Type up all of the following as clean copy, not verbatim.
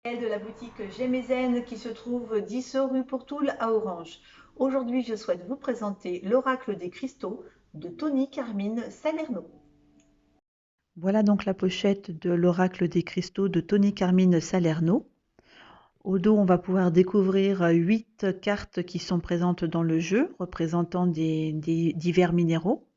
De la boutique Gémézen qui se trouve 10 rue Pourtoul à Orange. Aujourd'hui, je souhaite vous présenter l'Oracle des cristaux de Tony Carmine Salerno. Voilà donc la pochette de l'Oracle des cristaux de Tony Carmine Salerno. Au dos, on va pouvoir découvrir 8 cartes qui sont présentes dans le jeu, représentant des divers minéraux.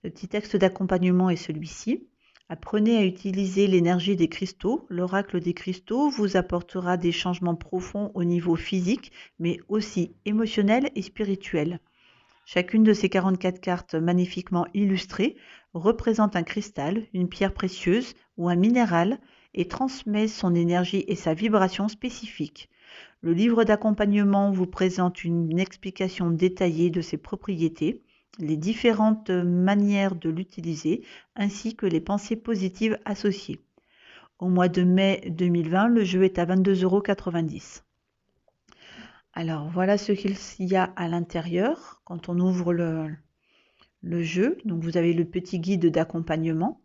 Le petit texte d'accompagnement est celui-ci. Apprenez à utiliser l'énergie des cristaux. L'oracle des cristaux vous apportera des changements profonds au niveau physique, mais aussi émotionnel et spirituel. Chacune de ces 44 cartes magnifiquement illustrées représente un cristal, une pierre précieuse ou un minéral et transmet son énergie et sa vibration spécifique. Le livre d'accompagnement vous présente une explication détaillée de ses propriétés, les différentes manières de l'utiliser, ainsi que les pensées positives associées. Au mois de mai 2020, le jeu est à 22,90 €. Alors voilà ce qu'il y a à l'intérieur quand on ouvre le jeu. Donc vous avez le petit guide d'accompagnement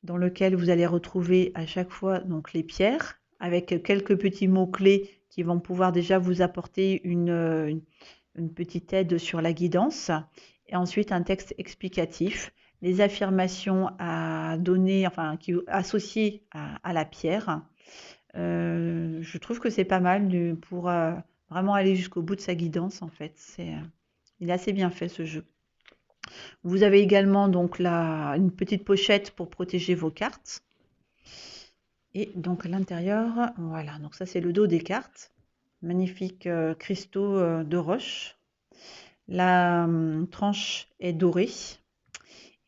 dans lequel vous allez retrouver à chaque fois donc les pierres avec quelques petits mots-clés qui vont pouvoir déjà vous apporter une petite aide sur la guidance. Et ensuite, un texte explicatif, les affirmations à donner, enfin, associées à la pierre. Je trouve que c'est pas mal pour vraiment aller jusqu'au bout de sa guidance, en fait. Il est assez bien fait, ce jeu. Vous avez également donc une petite pochette pour protéger vos cartes. Et donc à l'intérieur, voilà, donc ça c'est le dos des cartes. Magnifiques cristaux de roche. La tranche est dorée.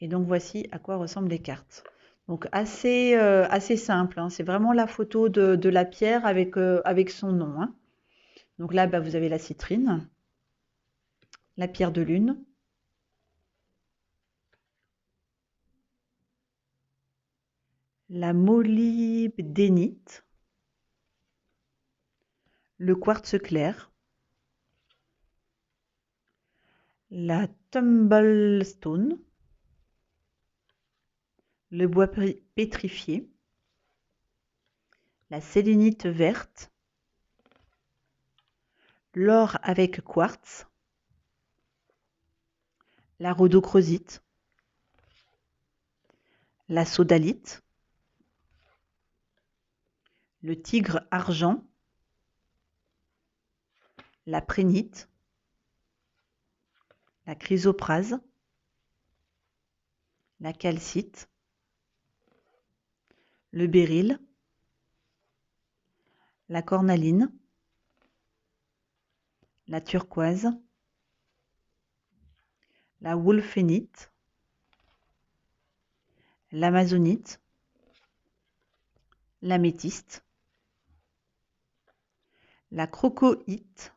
Et donc voici à quoi ressemblent les cartes. Donc assez simple, hein. C'est vraiment la photo de la pierre avec son nom, hein. Donc là, bah, vous avez la citrine, la pierre de lune, la molybdénite, le quartz clair, la tumblestone, le bois pétrifié, la sélénite verte, l'or avec quartz, la rhodochrosite, la sodalite, le tigre argent, la prénite, la chrysoprase, la calcite, le béryl, la cornaline, la turquoise, la wolfénite, l'amazonite, l'améthyste, la crocoïte,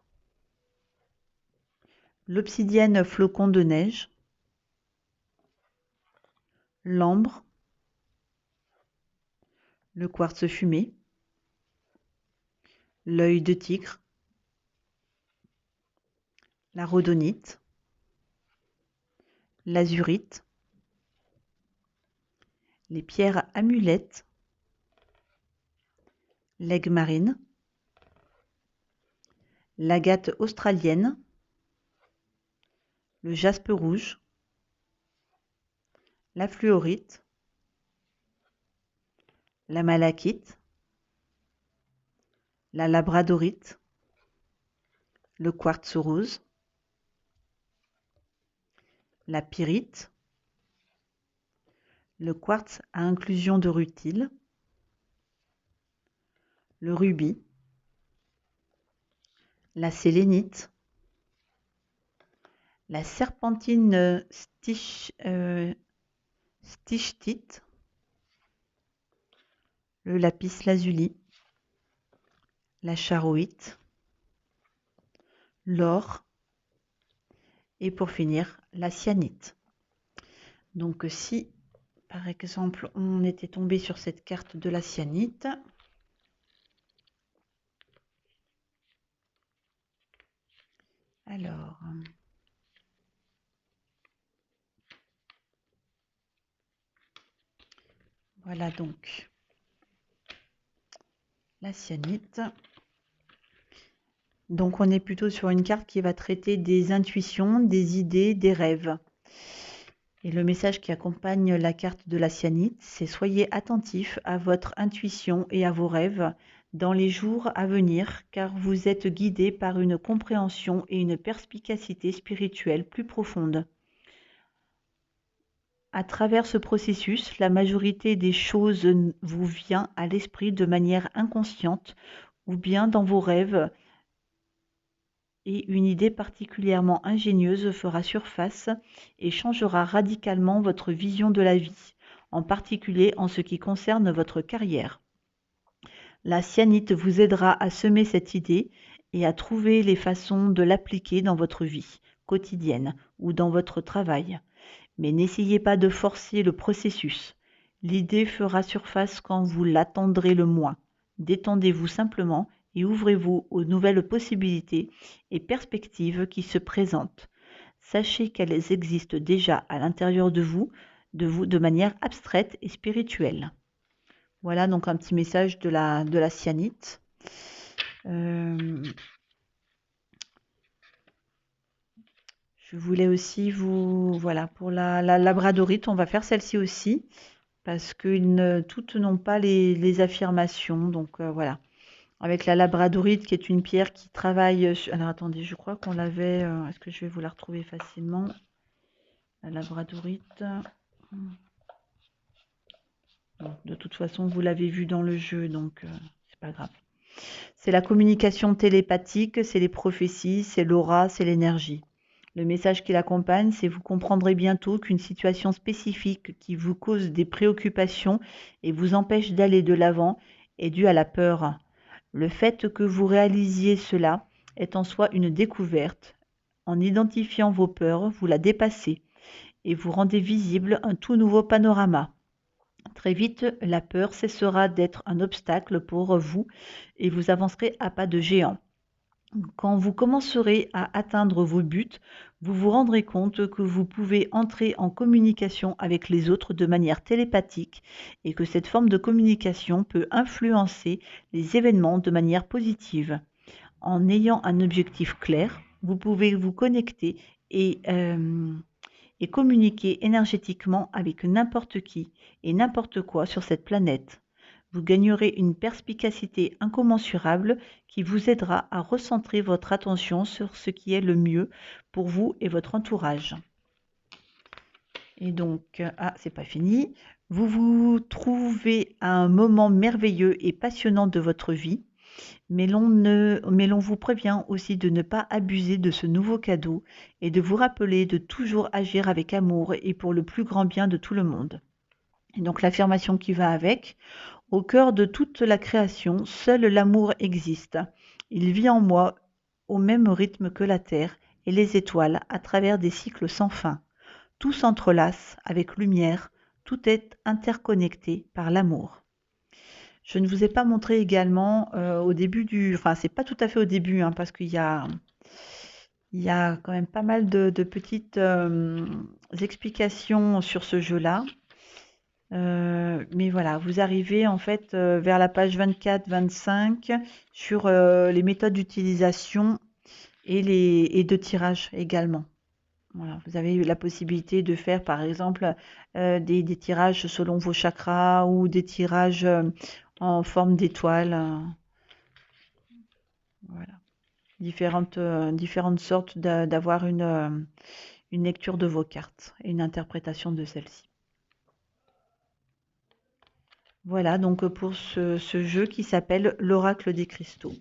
l'obsidienne flocon de neige, l'ambre, le quartz fumé, l'œil de tigre, la rhodonite, l'azurite, les pierres amulettes, l'aigue marine, l'agate australienne, le jaspe rouge, la fluorite, la malachite, la labradorite, le quartz rose, la pyrite, le quartz à inclusion de rutile, le rubis, la sélénite, la serpentine stichtite, le lapis lazuli, la charoïte, l'or et pour finir la cyanite. Donc si par exemple on était tombé sur cette carte de la cyanite, alors voilà donc La cyanite. Donc on est plutôt sur une carte qui va traiter des intuitions, des idées, des rêves. Et le message qui accompagne la carte de la cyanite, c'est soyez attentifs à votre intuition et à vos rêves dans les jours à venir, car vous êtes guidés par une compréhension et une perspicacité spirituelle plus profonde. À travers ce processus, la majorité des choses vous vient à l'esprit de manière inconsciente ou bien dans vos rêves et une idée particulièrement ingénieuse fera surface et changera radicalement votre vision de la vie, en particulier en ce qui concerne votre carrière. La cyanite vous aidera à semer cette idée et à trouver les façons de l'appliquer dans votre vie quotidienne ou dans votre travail. Mais n'essayez pas de forcer le processus. L'idée fera surface quand vous l'attendrez le moins. Détendez-vous simplement et ouvrez-vous aux nouvelles possibilités et perspectives qui se présentent. Sachez qu'elles existent déjà à l'intérieur de vous de manière abstraite et spirituelle. Voilà donc un petit message de la cyanite. Je voulais aussi voilà, pour la labradorite, on va faire celle-ci aussi, parce que toutes n'ont pas les affirmations. Donc voilà, avec la labradorite qui est une pierre qui travaille alors attendez, je crois qu'on l'avait, est-ce que je vais vous la retrouver facilement? La labradorite. Bon, de toute façon, vous l'avez vu dans le jeu, donc c'est pas grave. C'est la communication télépathique, c'est les prophéties, c'est l'aura, c'est l'énergie. Le message qui l'accompagne, c'est vous comprendrez bientôt qu'une situation spécifique qui vous cause des préoccupations et vous empêche d'aller de l'avant est due à la peur. Le fait que vous réalisiez cela est en soi une découverte. En identifiant vos peurs, vous la dépassez et vous rendez visible un tout nouveau panorama. Très vite, la peur cessera d'être un obstacle pour vous et vous avancerez à pas de géant. Quand vous commencerez à atteindre vos buts, vous vous rendrez compte que vous pouvez entrer en communication avec les autres de manière télépathique et que cette forme de communication peut influencer les événements de manière positive. En ayant un objectif clair, vous pouvez vous connecter et communiquer énergétiquement avec n'importe qui et n'importe quoi sur cette planète. Vous gagnerez une perspicacité incommensurable qui vous aidera à recentrer votre attention sur ce qui est le mieux pour vous et votre entourage. Et donc, c'est pas fini. Vous vous trouvez à un moment merveilleux et passionnant de votre vie, mais l'on vous prévient aussi de ne pas abuser de ce nouveau cadeau et de vous rappeler de toujours agir avec amour et pour le plus grand bien de tout le monde. Et donc l'affirmation qui va avec: au cœur de toute la création, seul l'amour existe. Il vit en moi au même rythme que la terre et les étoiles à travers des cycles sans fin. Tout s'entrelace avec lumière, tout est interconnecté par l'amour. Je ne vous ai pas montré également au début enfin c'est pas tout à fait au début, hein, parce qu'il y a quand même pas mal de petites explications sur ce jeu-là. Mais voilà, vous arrivez en fait vers la page 24-25 sur les méthodes d'utilisation et de tirage également. Voilà, vous avez la possibilité de faire par exemple des tirages selon vos chakras ou des tirages en forme d'étoile. Voilà, différentes sortes d'avoir une lecture de vos cartes et une interprétation de celles-ci. Voilà donc pour ce jeu qui s'appelle l'Oracle des cristaux.